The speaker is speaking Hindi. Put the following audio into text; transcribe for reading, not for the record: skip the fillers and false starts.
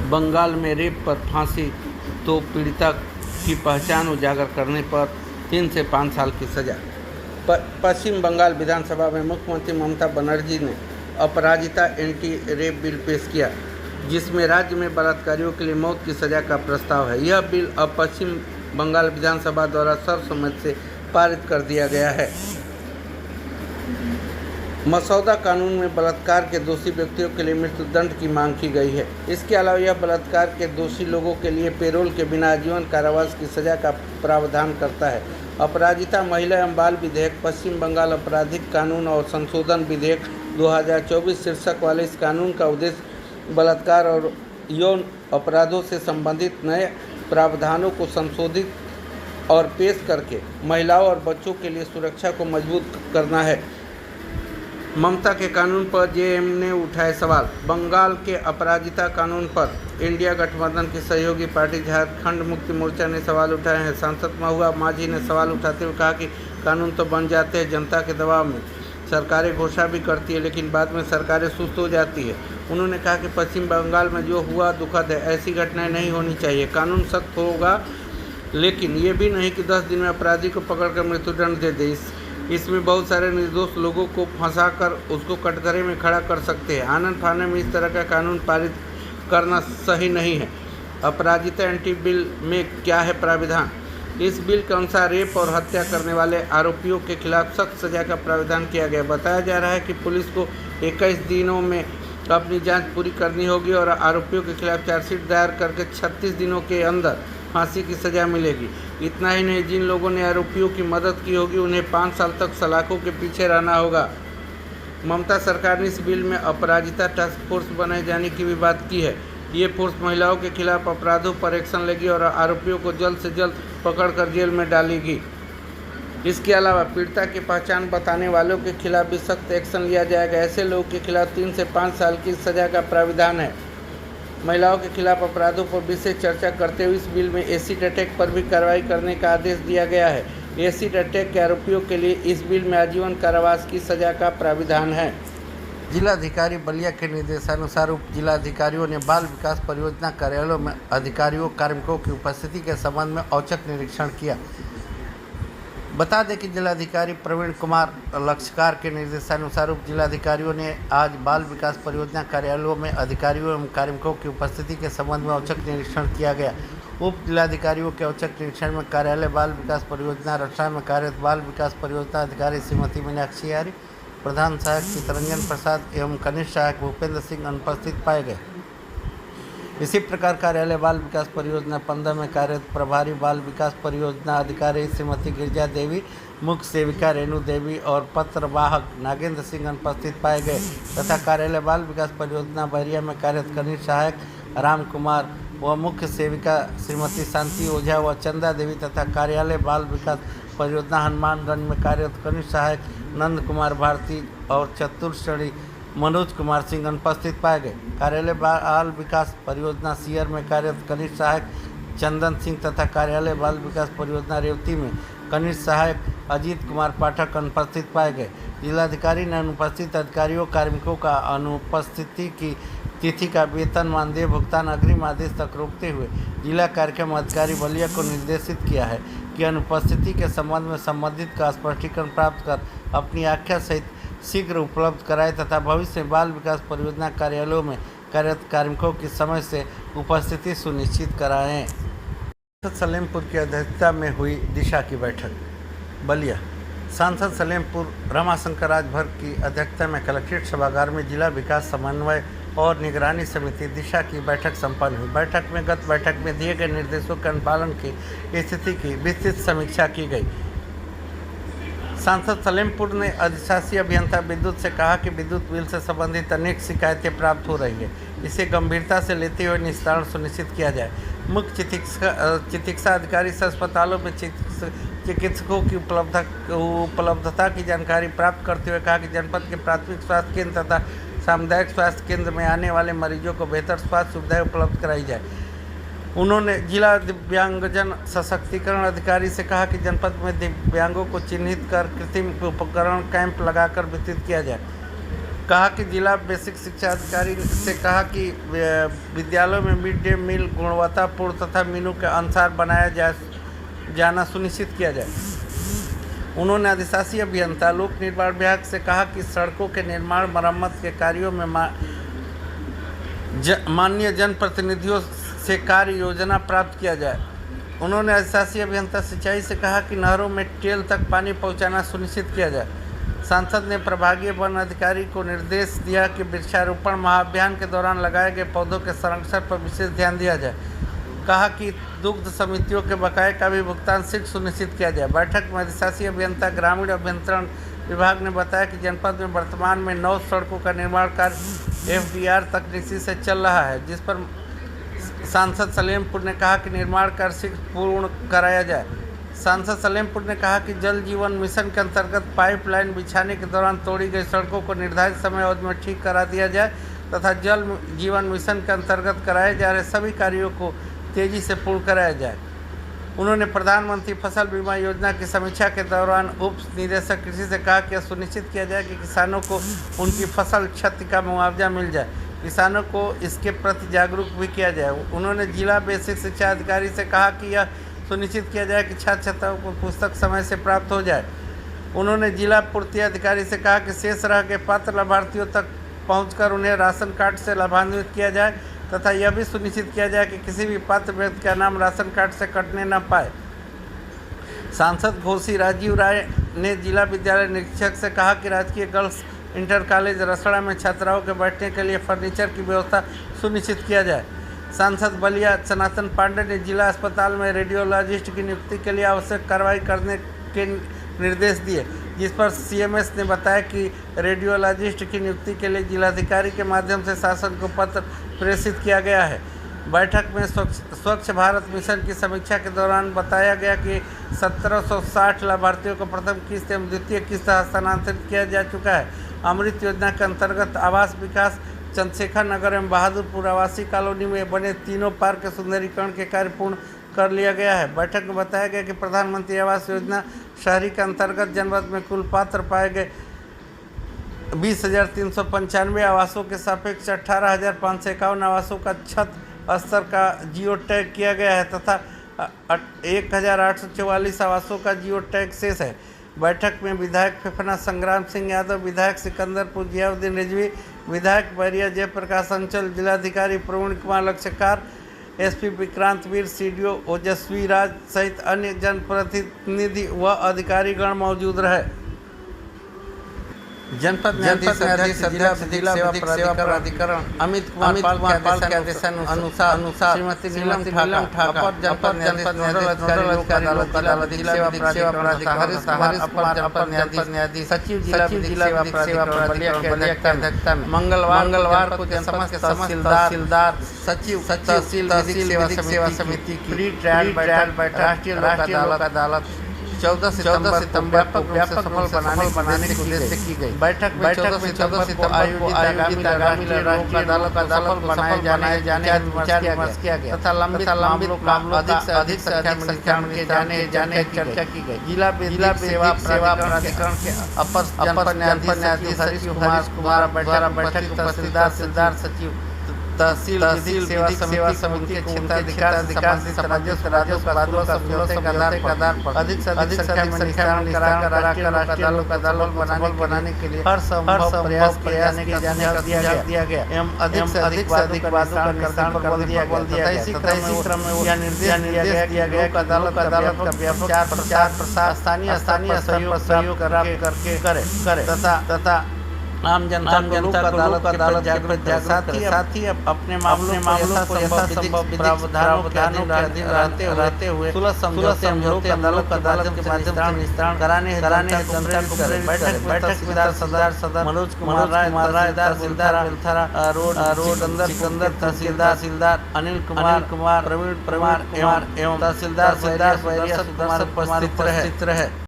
बंगाल में रेप पर फांसी तो पीड़िता की पहचान उजागर करने पर 3 से 5 साल की सजा। पश्चिम बंगाल विधानसभा में मुख्यमंत्री ममता बनर्जी ने अपराजिता एंटी रेप बिल पेश किया, जिसमें राज्य में बलात्कारियों के लिए मौत की सजा का प्रस्ताव है। यह बिल अब पश्चिम बंगाल विधानसभा द्वारा सर्वसम्मति से पारित कर दिया गया है। मसौदा कानून में बलात्कार के दोषी व्यक्तियों के लिए मृत्युदंड की मांग की गई है। इसके अलावा यह बलात्कार के दोषी लोगों के लिए पेरोल के बिना आजीवन कारावास की सजा का प्रावधान करता है। अपराजिता महिला एवं बाल विधेयक, पश्चिम बंगाल आपराधिक कानून और संशोधन विधेयक 2024 शीर्षक वाले इस कानून का उद्देश्य बलात्कार और यौन अपराधों से संबंधित नए प्रावधानों को संशोधित और पेश करके महिलाओं और बच्चों के लिए सुरक्षा को मजबूत करना है। ममता के कानून पर जेएम ने उठाए सवाल। बंगाल के अपराजिता कानून पर इंडिया गठबंधन की सहयोगी पार्टी झारखंड मुक्ति मोर्चा ने सवाल उठाए हैं। सांसद महुआ माझी ने सवाल उठाते हुए कहा कि कानून तो बन जाते हैं, जनता के दबाव में सरकारें घोषणा भी करती है, लेकिन बाद में सरकारें सुस्त हो जाती है। उन्होंने कहा कि पश्चिम बंगाल में जो हुआ दुखद है, ऐसी घटनाएं नहीं होनी चाहिए। कानून सख्त होगा, लेकिन ये भी नहीं कि 10 दिन में अपराधी को पकड़कर मृत्युदंड दे दे। इसमें बहुत सारे निर्दोष लोगों को फंसाकर उसको कटघरे में खड़ा कर सकते हैं। आनन फानन में इस तरह का कानून पारित करना सही नहीं है। अपराजिता एंटी बिल में क्या है प्राविधान? इस बिल के अनुसार रेप और हत्या करने वाले आरोपियों के खिलाफ सख्त सजा का प्राविधान किया गया। बताया जा रहा है कि पुलिस को 21 दिनों में अपनी जांच पूरी करनी होगी और आरोपियों के खिलाफ चार्जशीट दायर करके 36 दिनों के अंदर फांसी की सजा मिलेगी। इतना ही नहीं, जिन लोगों ने आरोपियों की मदद की होगी उन्हें 5 साल तक सलाखों के पीछे रहना होगा। ममता सरकार ने इस बिल में अपराजिता टास्क फोर्स बनाए जाने की भी बात की है। ये फोर्स महिलाओं के खिलाफ अपराधों पर एक्शन लेगी और आरोपियों को जल्द से जल्द पकड़कर जेल में डालेगी। इसके अलावा पीड़िता की पहचान बताने वालों के खिलाफ भी सख्त एक्शन लिया जाएगा। ऐसे लोगों के खिलाफ 3 से 5 साल की सजा का प्राविधान है। महिलाओं के खिलाफ अपराधों पर विशेष चर्चा करते हुए इस बिल में एसिड अटैक पर भी कार्रवाई करने का आदेश दिया गया है। एसिड अटैक के आरोपियों के लिए इस बिल में आजीवन कारावास की सजा का प्राविधान है। जिलाधिकारी बलिया के निर्देशानुसार उप जिलाधिकारियों ने बाल विकास परियोजना कार्यालयों में अधिकारियों कार्मिकों की उपस्थिति के संबंध में औचक निरीक्षण किया। बता दें कि जिलाधिकारी प्रवीण कुमार लक्षकार के निर्देशानुसार उप जिलाधिकारियों ने आज बाल विकास परियोजना कार्यालयों में अधिकारियों एवं कार्मिकों की उपस्थिति के संबंध में औचक निरीक्षण किया गया। उप जिलाधिकारियों के औचक निरीक्षण में कार्यालय बाल विकास परियोजना रक्षा में कार्यरत बाल विकास परियोजना अधिकारी श्रीमती मीनाक्षी आर्य, प्रधान सहायक चितरंजन प्रसाद एवं कनिष्ठ सहायक भूपेंद्र सिंह अनुपस्थित पाए गए। इसी प्रकार कार्यालय बाल विकास परियोजना 15 में कार्यरत प्रभारी बाल विकास परियोजना अधिकारी श्रीमती गिरिजा देवी, मुख्य सेविका रेणु देवी और पत्रवाहक नागेंद्र सिंह अनुपस्थित पाए गए तथा कार्यालय बाल विकास परियोजना बहरिया में कार्यरत कनिष्ठ सहायक राम कुमार व मुख्य सेविका श्रीमती शांति ओझा व चंदा देवी तथा कार्यालय बाल विकास परियोजना हनुमानगंज में कार्यरत कनिष्ठ सहायक नंद कुमार भारती और चतुर्श्रेणी मनोज कुमार सिंह अनुपस्थित पाए गए। कार्यालय बाल विकास परियोजना सीयर में कार्यरत कनिष्ठ सहायक चंदन सिंह तथा कार्यालय बाल विकास परियोजना रेवती में कनिष्ठ सहायक अजीत कुमार पाठक अनुपस्थित पाए गए। जिलाधिकारी ने अनुपस्थित अधिकारियों कार्मिकों का अनुपस्थिति की तिथि का वेतन मानदेय भुगतान अग्रिम आदेश तक रोकते हुए जिला कार्यक्रम अधिकारी बलिया को निर्देशित किया है कि अनुपस्थिति के संबंध में संबंधित का स्पष्टीकरण प्राप्त कर अपनी आख्या सहित शीघ्र उपलब्ध कराए तथा भविष्य में बाल विकास परियोजना कार्यालयों में कार्यरत कार्मिकों की समय से उपस्थिति सुनिश्चित कराएं। सलेमपुर की अध्यक्षता में हुई दिशा की बैठक। बलिया सांसद सलेमपुर रमाशंकर राजभर की अध्यक्षता में कलेक्ट्रेट सभागार में जिला विकास समन्वय और निगरानी समिति दिशा की बैठक संपन्न हुई। बैठक में गत बैठक में दिए गए निर्देशों के अनुपालन की स्थिति की विस्तृत समीक्षा की गई। सांसद सलेमपुर ने अधिशासी अभियंता विद्युत से कहा कि विद्युत बिल से संबंधित अनेक शिकायतें प्राप्त हो रही है, इसे गंभीरता से लेते हुए निस्तारण सुनिश्चित किया जाए। मुख्य चिकित्सा अधिकारी से अस्पतालों में चिकित्सकों की उपलब्धता की जानकारी प्राप्त करते हुए कहा कि जनपद के प्राथमिक स्वास्थ्य केंद्र तथा सामुदायिक स्वास्थ्य केंद्र में आने वाले मरीजों को बेहतर स्वास्थ्य सुविधाएं उपलब्ध कराई जाए। उन्होंने जिला दिव्यांगजन सशक्तिकरण अधिकारी से कहा कि जनपद में दिव्यांगों को चिन्हित कर कृत्रिम उपकरण कैंप लगाकर वितरित किया जाए। कहा कि जिला बेसिक शिक्षा अधिकारी से कहा कि विद्यालयों में मिड डे मील गुणवत्तापूर्ण तथा मेनू के अनुसार बनाया जाना सुनिश्चित किया जाए। उन्होंने अधिशासी अभियंता लोक निर्माण विभाग से कहा कि सड़कों के निर्माण मरम्मत के कार्यों में माननीय जनप्रतिनिधियों से कार्य योजना प्राप्त किया जाए। उन्होंने अधिशासी अभियंता सिंचाई से कहा कि नहरों में टेल तक पानी पहुंचाना सुनिश्चित किया जाए। सांसद ने प्रभागीय वन अधिकारी को निर्देश दिया कि वृक्षारोपण महाअभियान के दौरान लगाए गए पौधों के संरक्षण पर विशेष ध्यान दिया जाए। कहा कि दुग्ध समितियों के बकाये का भी भुगतान शीघ्र सुनिश्चित किया जाए। बैठक में अधिशासी अभियंता ग्रामीण अभियंत्रण विभाग ने बताया कि जनपद में वर्तमान में 9 सड़कों का निर्माण कार्य FDR तकनीकी से चल रहा है, जिस पर सांसद सलेमपुर ने कहा कि निर्माण कार्य शीघ्र पूर्ण कराया जाए। सांसद सलेमपुर ने कहा कि जल जीवन मिशन के अंतर्गत पाइपलाइन बिछाने के दौरान तोड़ी गई सड़कों को निर्धारित समय अवधि में ठीक करा दिया जाए तथा जल जीवन मिशन के अंतर्गत कराए जा रहे सभी कार्यों को तेजी से पूर्ण कराया जाए। उन्होंने प्रधानमंत्री फसल बीमा योजना की समीक्षा के दौरान उप निदेशक कृषि से कहा कि यह सुनिश्चित किया जाए कि किसानों को उनकी फसल क्षति का मुआवजा मिल जाए। किसानों को इसके प्रति जागरूक भी किया जाए। उन्होंने जिला बेसिक शिक्षा अधिकारी से कहा कि यह सुनिश्चित किया जाए कि छात्र छात्राओं को पुस्तक समय से प्राप्त हो जाए। उन्होंने जिला पूर्ति अधिकारी से कहा कि शेष रह गए पात्र लाभार्थियों तक पहुंचकर उन्हें राशन कार्ड से लाभान्वित किया जाए तथा यह भी सुनिश्चित किया जाए कि किसी भी पात्र व्यक्ति का नाम राशन कार्ड से कटने न पाए। सांसद घोषी राजीव राय ने जिला विद्यालय निरीक्षक से कहा कि राजकीय गर्ल्स इंटर कॉलेज रसड़ा में छात्राओं के बैठने के लिए फर्नीचर की व्यवस्था सुनिश्चित किया जाए। सांसद बलिया सनातन पांडे ने जिला अस्पताल में रेडियोलॉजिस्ट की नियुक्ति के लिए आवश्यक कार्रवाई करने के निर्देश दिए, जिस पर CMS ने बताया कि रेडियोलॉजिस्ट की नियुक्ति के लिए जिलाधिकारी के माध्यम से शासन को पत्र प्रेषित किया गया है। बैठक में स्वच्छ भारत मिशन की समीक्षा के दौरान बताया गया कि 1760 लाभार्थियों को प्रथम किस्त एवं द्वितीय किस्त हस्तांतरित किया जा चुका है। अमृत योजना के अंतर्गत आवास विकास चंद्रशेखर नगर एवं बहादुरपुर आवासीय कॉलोनी में बने तीनों पार्क के सुंदरीकरण के कार्य पूर्ण कर लिया गया है। बैठक में बताया गया कि प्रधानमंत्री आवास योजना शहरी के अंतर्गत जनपद में कुल पात्र पाए गए 20,395 आवासों के सापेक्ष 18,551 आवासों का छत स्तर का जियो टैग किया गया है तथा 1,844 आवासों का जियो टैग शेष है। बैठक में विधायक फेफना संग्राम सिंह यादव, विधायक सिकंदरपुर जियाउद्दीन रिजवी, विधायक बैरिया जयप्रकाश अंचल, जिलाधिकारी प्रवीण कुमार लक्षकार, SP विक्रांत वीर, CDO ओजस्वी राज सहित अन्य जनप्रतिनिधि व अधिकारीगण मौजूद रहे। जनपद न्यायाधीश जिला विधिक सेवा प्राधिकरण अमित कुमार पाल के आदेशानुसार श्रीमती नीलम ठाकर अपर जनपद न्यायाधीश जिला विधिक सेवा प्राधिकरण अपर न्यायाधीश सचिव जिला विधिक सेवा प्राधिकरण बलिया के अध्यक्षता में मंगलवार को समस्त तहसीलदार सचिव तहसील विधिक सेवा समिति की प्री ट्रायल बैठक राष्ट्रीय लोक अदालत 14 सितंबर व्यापक सफल बनाने के उद्देश्य की गई। बैठक में 14 सितंबर को आयोजित आगामी राष्ट्रीय लोक अदालत बनाए जाने विचार किया गया तथा लंबित मामलों अधिक संख्या में जाने की चर्चा की गई। जिला विधिक सेवा प्राधिकरण के अपर न्यायाधीश हरीश कुमार बैठक तहसीलदार सचिव तहसील विधिक सेवा समिति के क्षेत्राधिकार राजस्व समझौते के आधार पर अधिक से अधिक संख्या में कराकर राष्ट्रीय लोक अदालत बनाने के लिए हर संभव प्रयास किए जाने का दिया गया एवं अधिक से अधिक वादों का निस्तारण पर बल दिया गया। इसी क्रम में यह निर्देश दिया गया कि अदालत का व्यापक प्रचार स्थानीय सहयोग करके करे तथा आम जनता को अदालत जागरूक साथ ही अपने मामलों को यथासंभव प्रावधानों के अधीन रहते हुए सुलह समझौते अदालत के माध्यम से निस्तारण कराने जनता को प्रेरित। बैठक में सरदार मनोज कुमार राय तहसीलदार रोड अंदर तहसीलदार अनिल कुमार प्रवीण एवं तहसीलदार उपस्थित रहे।